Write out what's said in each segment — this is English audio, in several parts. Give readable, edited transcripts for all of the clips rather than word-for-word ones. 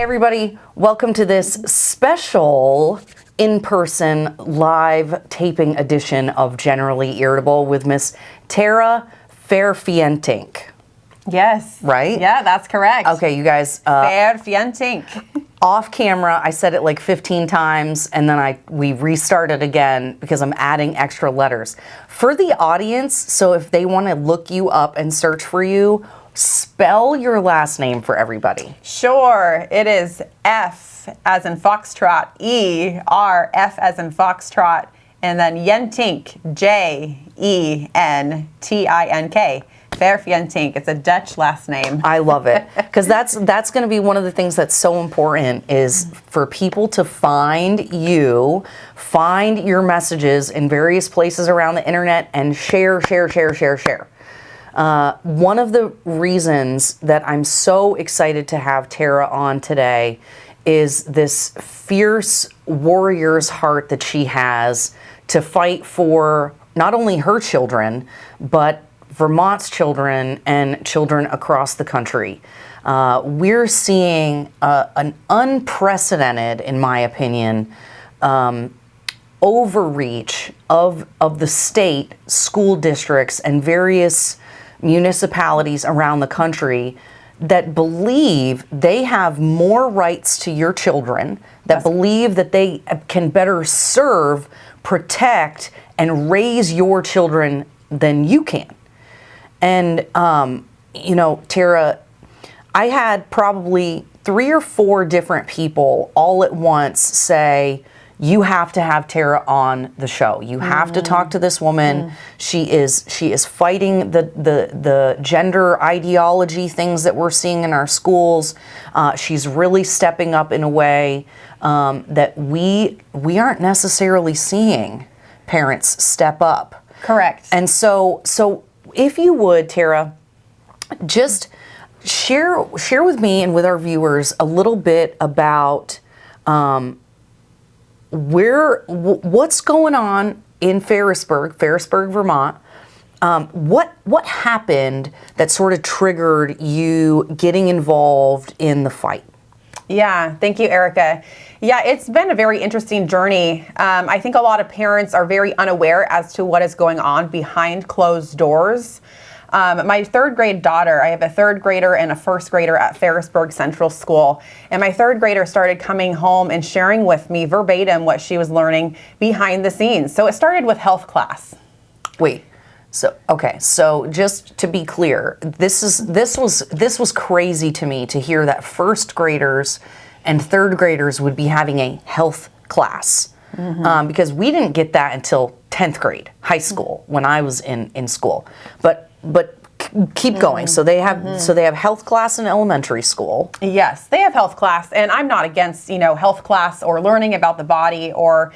everybody, welcome to this special in-person live taping edition of Generally Irritable with Miss Tara Ferf Jentink. Yes. Right? Yeah, that's correct. Okay, you guys. Ferf Jentink. Off camera, I said it like 15 times, and then we restarted again because I'm adding extra letters. For the audience, so if they want to look you up and search for you, spell your last name for everybody. Sure. It is F as in Foxtrot, E-R-F as in Foxtrot, and then Jentink, J-E-N-T-I-N-K. Ferf Jentink. It's a Dutch last name. I love it because that's going to be one of the things that's so important is for people to find you, find your messages in various places around the internet and share. One of the reasons that I'm so excited to have Tara on today is this fierce warrior's heart that she has to fight for not only her children, but Vermont's children and children across the country. We're seeing an unprecedented, in my opinion, overreach of the state, school districts, and various municipalities around the country that believe they have more rights to your children, that believe that they can better serve, protect, and raise your children than you can. And, you know, Tara, I had probably 3 or 4 different people all at once say, you have to have Tara on the show. You have to talk to this woman. She is fighting the gender ideology things that we're seeing in our schools. She's really stepping up in a way that we aren't necessarily seeing parents step up. Correct. And so if you would, Tara, just share with me and with our viewers a little bit about what's going on in Ferrisburg, Vermont. What happened that sort of triggered you getting involved in the fight? Yeah, thank you, Erica. Yeah, it's been a very interesting journey. I think a lot of parents are very unaware as to what is going on behind closed doors. My 3rd grade daughter, I have a 3rd grader and a 1st grader at Ferrisburg Central School. And my 3rd grader started coming home and sharing with me verbatim what she was learning behind the scenes. So it started with health class. Wait. So just to be clear, this was crazy to me to hear that 1st graders and 3rd graders would be having a health class. Because we didn't get that until 10th grade, high school, when I was in school. But keep going. So they have health class in elementary school. Yes, they have health class, and I'm not against, health class or learning about the body or,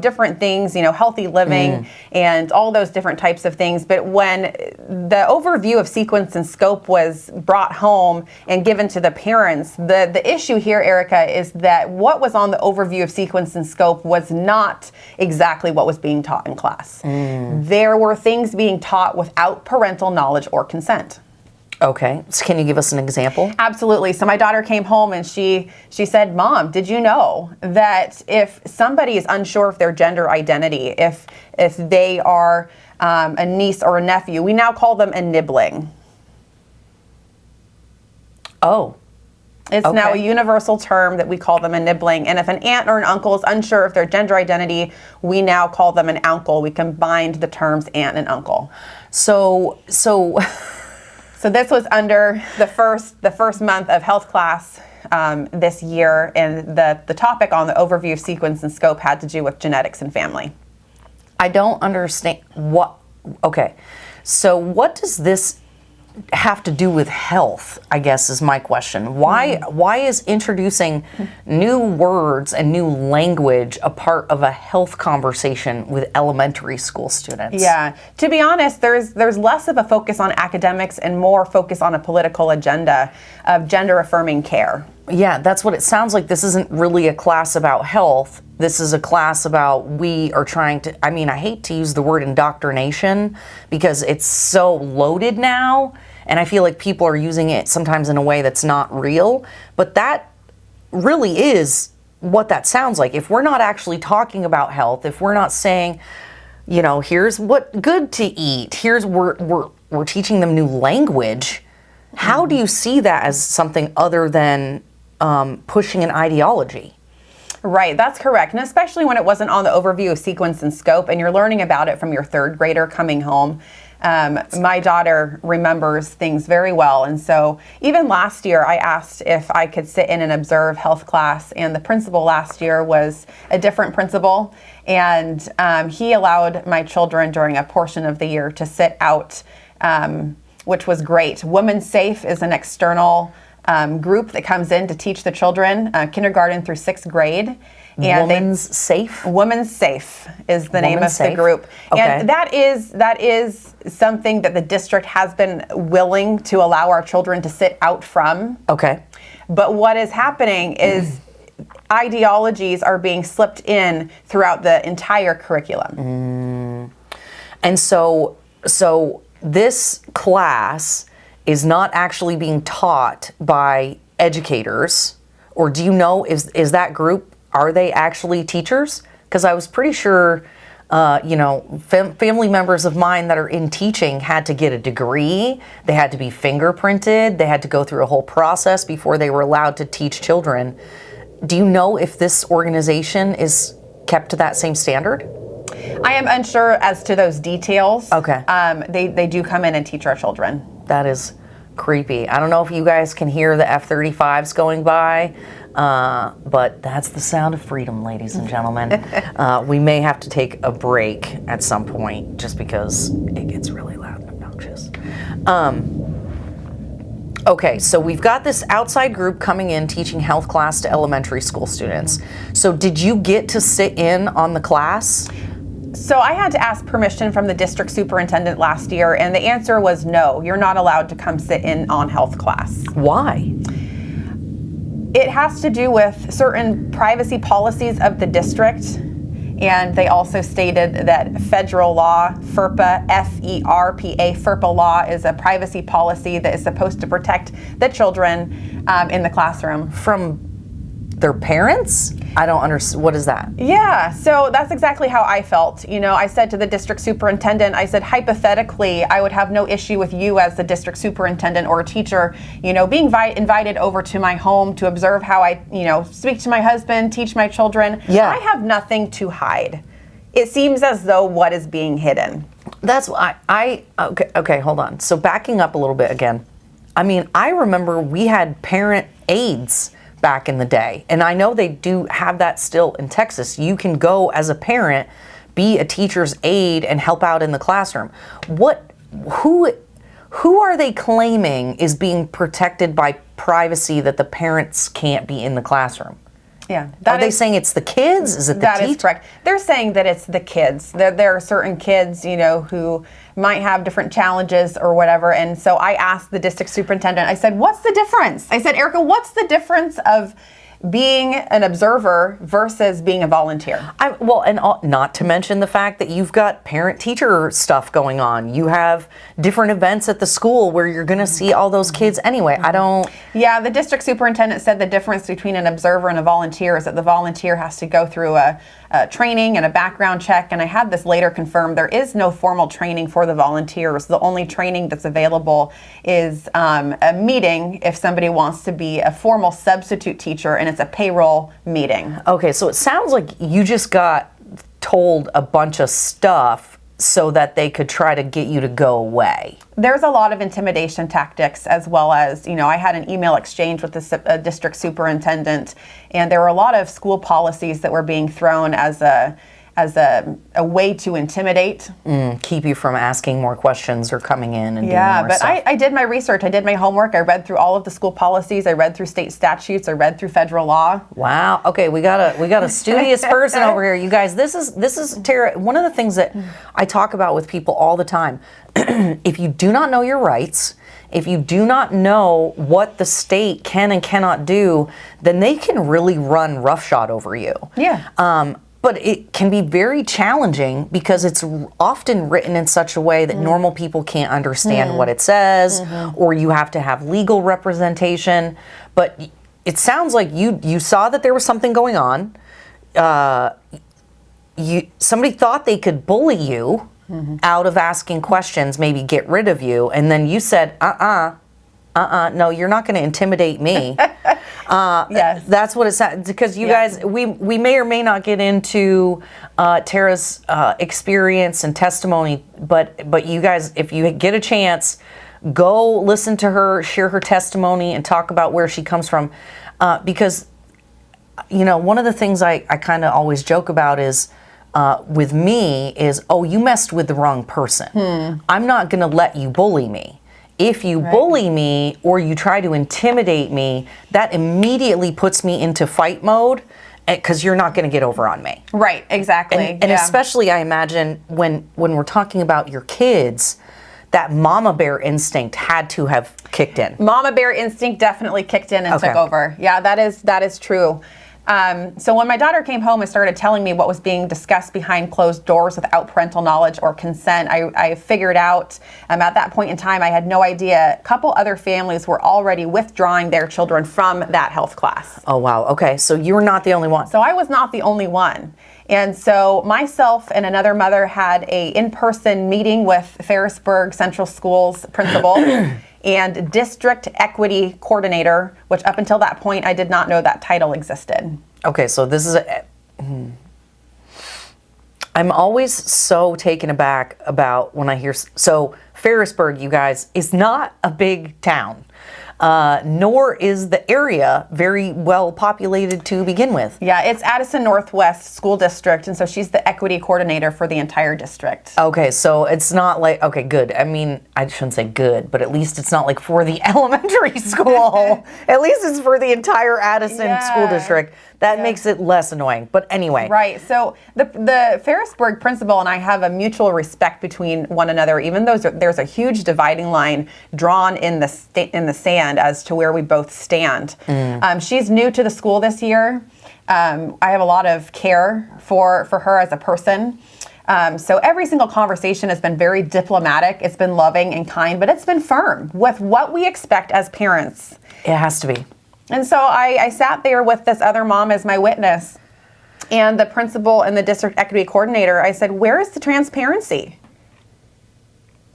different things, healthy living and all those different types of things. But when the overview of sequence and scope was brought home and given to the parents, the issue here, Erica, is that what was on the overview of sequence and scope was not exactly what was being taught in class. There were things being taught without parental knowledge or consent. Okay, so can you give us an example? Absolutely. So my daughter came home and she said, "Mom, did you know that if somebody is unsure of their gender identity, if they are a niece or a nephew, we now call them enabling." Oh. It's now a universal term that we call them enabling. And if an aunt or an uncle is unsure of their gender identity, we now call them an uncle. We combined the terms aunt and uncle. So this was under the first month of health class this year, and the topic on the overview of sequence and scope had to do with genetics and family. I don't understand okay. So what does this have to do with health, I guess, is my question. Why is introducing new words and new language a part of a health conversation with elementary school students? Yeah, to be honest, there's less of a focus on academics and more focus on a political agenda of gender affirming care. Yeah, that's what it sounds like. This isn't really a class about health. This is a class about we are trying to, I mean, I hate to use the word indoctrination because it's so loaded now, and I feel like people are using it sometimes in a way that's not real, but that really is what that sounds like. If we're not actually talking about health, if we're not saying, here's what good to eat, we're teaching them new language. How do you see that as something other than pushing an ideology? Right, that's correct. And especially when it wasn't on the overview of sequence and scope and you're learning about it from your third grader coming home. My daughter remembers things very well. And so even last year, I asked if I could sit in and observe health class. And the principal last year was a different principal. And he allowed my children during a portion of the year to sit out, which was great. Women's Safe is an external group that comes in to teach the children, kindergarten through 6th grade. And Women's Safe? Women's Safe is the name of the group. Okay. And that is something that the district has been willing to allow our children to sit out from. Okay. But what is happening is ideologies are being slipped in throughout the entire curriculum. And so this class is not actually being taught by educators, or do you know, is that group, are they actually teachers? Because I was pretty sure, family members of mine that are in teaching had to get a degree, they had to be fingerprinted, they had to go through a whole process before they were allowed to teach children. Do you know if this organization is kept to that same standard? I am unsure as to those details. Okay. They do come in and teach our children. That is creepy. I don't know if you guys can hear the F-35s going by, but that's the sound of freedom, ladies and gentlemen. We may have to take a break at some point just because it gets really loud and obnoxious. Okay, so we've got this outside group coming in teaching health class to elementary school students. So did you get to sit in on the class? So I had to ask permission from the district superintendent last year, and the answer was no, you're not allowed to come sit in on health class. Why? It has to do with certain privacy policies of the district, and they also stated that federal law, FERPA, F-E-R-P-A, FERPA law is a privacy policy that is supposed to protect the children in the classroom. From their parents? I don't understand. What is that? Yeah, so that's exactly how I felt. I said to the district superintendent, I said, hypothetically, I would have no issue with you as the district superintendent or a teacher, being invited over to my home to observe how I, speak to my husband, teach my children. Yeah. I have nothing to hide. It seems as though what is being hidden. That's why okay, hold on. So backing up a little bit again. I remember we had parent aides back in the day. And I know they do have that still in Texas. You can go as a parent, be a teacher's aide and help out in the classroom. Who are they claiming is being protected by privacy that the parents can't be in the classroom? Yeah. Are they saying it's the kids? Is it the teacher? That is correct. They're saying that it's the kids. There are certain kids, who might have different challenges or whatever. And so I asked the district superintendent, I said, what's the difference? I said, Erica, what's the difference of being an observer versus being a volunteer? Not to mention the fact that you've got parent-teacher stuff going on. You have different events at the school where you're going to see all those kids anyway. Yeah, the district superintendent said the difference between an observer and a volunteer is that the volunteer has to go through a training and a background check, and I had this later confirmed. There is no formal training for the volunteers. The only training that's available is a meeting if somebody wants to be a formal substitute teacher, and it's a payroll meeting. Okay, so it sounds like you just got told a bunch of stuff so that they could try to get you to go away. There's a lot of intimidation tactics, as well as, I had an email exchange with the district superintendent, and there were a lot of school policies that were being thrown as a way to intimidate. Keep you from asking more questions or coming in and doing more Yeah, but stuff. I did my research. I did my homework. I read through all of the school policies. I read through state statutes. I read through federal law. Wow. Okay, we got a studious person over here. You guys, this is Tara. One of the things that I talk about with people all the time. If you do not know your rights, if you do not know what the state can and cannot do, then they can really run roughshod over you. Yeah. But it can be very challenging because it's often written in such a way that normal people can't understand what it says, or you have to have legal representation. But it sounds like you saw that there was something going on. Somebody thought they could bully you out of asking questions, maybe get rid of you, and then you said, no, you're not going to intimidate me. Yes. That's what it sounds, because you guys, we may or may not get into Tara's experience and testimony, but you guys, if you get a chance, go listen to her, share her testimony, and talk about where she comes from. Because, one of the things I kind of always joke about is, with me is, oh, you messed with the wrong person. I'm not going to let you bully me. If you bully me or you try to intimidate me, that immediately puts me into fight mode, because you're not going to get over on me. Right, exactly. And especially, I imagine, when we're talking about your kids, that mama bear instinct had to have kicked in. Mama bear instinct definitely kicked in and took over. Yeah, that is true. So when my daughter came home and started telling me what was being discussed behind closed doors without parental knowledge or consent, I figured out at that point in time, I had no idea. A couple other families were already withdrawing their children from that health class. Oh, wow. Okay. So you were not the only one. So I was not the only one. And so myself and another mother had a in-person meeting with Ferrisburg Central Schools principal and district equity coordinator, which up until that point, I did not know that title existed. Okay, so this is I'm always so taken aback about when I hear, so Ferrisburg, you guys, is not a big town. Nor is the area very well populated to begin with. Yeah, it's Addison Northwest School District, and so she's the equity coordinator for the entire district. Okay, so it's not like, okay, good. I mean, I shouldn't say good, but at least it's not like for the elementary school. At least it's for the entire Addison School District. That makes it less annoying. But anyway. Right. So the Ferrisburg principal and I have a mutual respect between one another, even though there's a huge dividing line drawn in the sand as to where we both stand. She's new to the school this year. I have a lot of care for her as a person. So every single conversation has been very diplomatic. It's been loving and kind, but it's been firm with what we expect as parents. It has to be. And so I sat there with this other mom as my witness, and the principal and the district equity coordinator. I said, where is the transparency?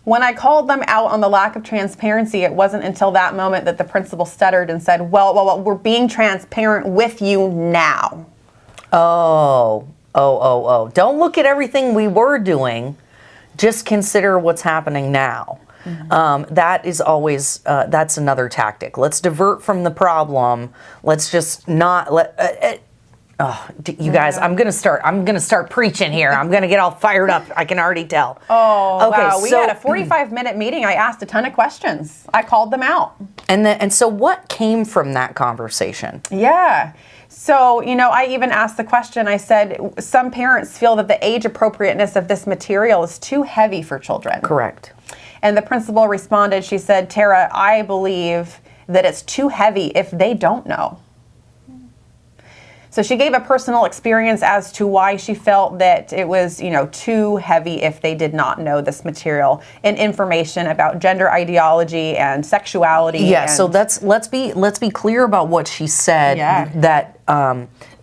When I called them out on the lack of transparency, it wasn't until that moment that the principal stuttered and said, well, we're being transparent with you now. Oh. Don't look at everything we were doing. Just consider what's happening now. That is always, that's another tactic. Let's divert from the problem. Let's just not let, you guys, I'm going to start preaching here. I'm going to get all fired up. I can already tell. Oh, okay, wow. We had a 45-minute meeting. I asked a ton of questions. I called them out. And so what came from that conversation? Yeah. So, I even asked the question, I said, some parents feel that the age appropriateness of this material is too heavy for children. Correct. And the principal responded, she said, Tara, I believe that it's too heavy if they don't know. So she gave a personal experience as to why she felt that it was, too heavy if they did not know this material and information about gender ideology and sexuality. Yeah. So let's be clear about what she said. Yeah. That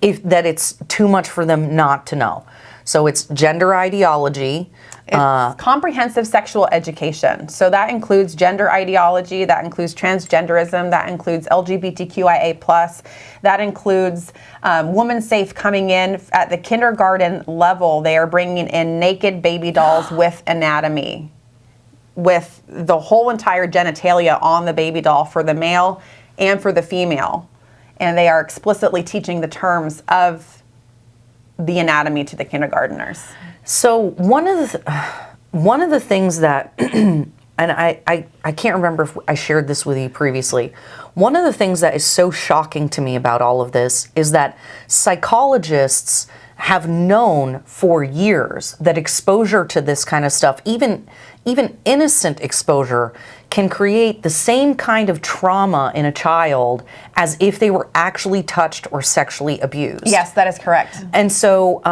it's too much for them not to know. So it's gender ideology. It's comprehensive sexual education. So that includes gender ideology, that includes transgenderism, that includes LGBTQIA+, that includes Woman Safe coming in at the kindergarten level. They are bringing in naked baby dolls with anatomy, with the whole entire genitalia on the baby doll for the male and for the female. And they are explicitly teaching the terms of the anatomy to the kindergartners. So one of the things that, and I can't remember if I shared this with you previously, one of the things that is so shocking to me about all of this is that psychologists have known for years that exposure to this kind of stuff, even innocent exposure, can create the same kind of trauma in a child as if they were actually touched or sexually abused. Yes, that is correct. And so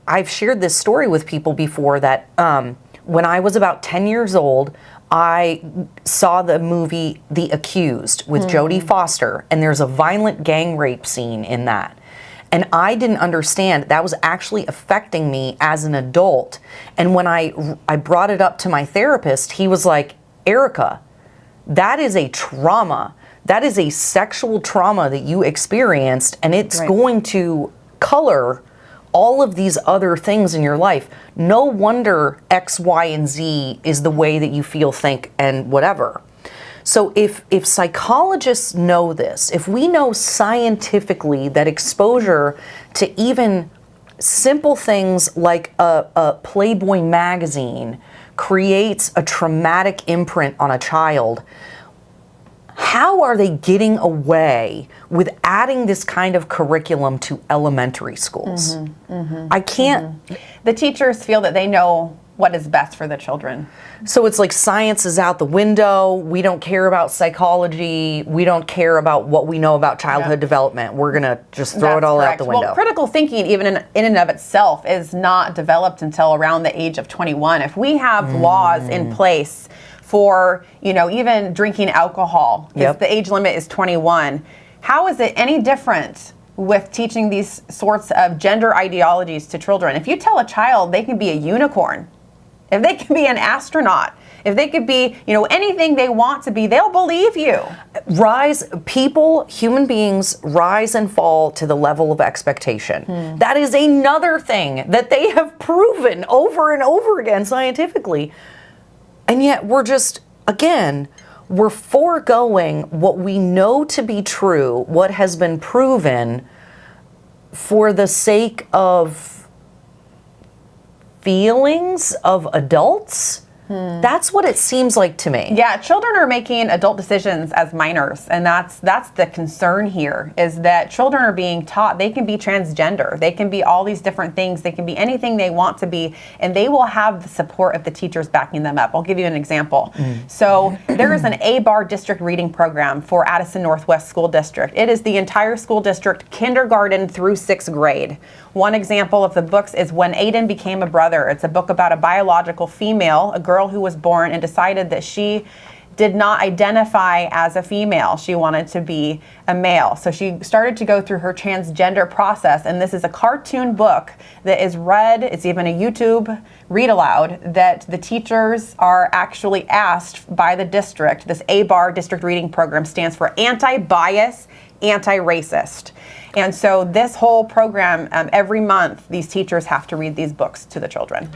I've shared this story with people before that when I was about 10 years old, I saw the movie The Accused with Jodie Foster, and there's a violent gang rape scene in that. And I didn't understand that was actually affecting me as an adult. And when I brought it up to my therapist, he was like, Erica, that is a trauma. That is a sexual trauma that you experienced, and it's going to color all of these other things in your life. No wonder X, Y, and Z is the way that you feel, think, and whatever. So if psychologists know this, if we know scientifically that exposure to even simple things like a Playboy magazine creates a traumatic imprint on a child, how are they getting away with adding this kind of curriculum to elementary schools? I can't. The teachers feel that they know what is best for the children. So it's like science is out the window. We don't care about psychology. We don't care about what we know about childhood development. We're going to just throw it all out the window. Well, critical thinking, even in and of itself, is not developed until around the age of 21. If we have laws in place for, even drinking alcohol, if the age limit is 21, how is it any different with teaching these sorts of gender ideologies to children? If you tell a child they can be a unicorn, if they can be an astronaut, if they could be, anything they want to be, they'll believe you. Human beings rise and fall to the level of expectation. That is another thing that they have proven over and over again scientifically. And yet we're foregoing what we know to be true, what has been proven, for the sake of feelings of adults. That's what it seems like to me. Yeah, children are making adult decisions as minors, and that's the concern here, is that children are being taught they can be transgender, they can be all these different things, they can be anything they want to be, and they will have the support of the teachers backing them up. I'll give you an example. So there is an A-bar district reading program for Addison Northwest School District. It is the entire school district, kindergarten through 6th grade. One example of the books is When Aiden Became a Brother. It's a book about a biological female, a girl who was born and decided that she did not identify as a female. She wanted to be a male. So she started to go through her transgender process. And this is a cartoon book that is read. It's even a YouTube read aloud that the teachers are actually asked by the district. This A-BAR district reading program stands for anti-bias, anti-racist. And so this whole program, every month, these teachers have to read these books to the children.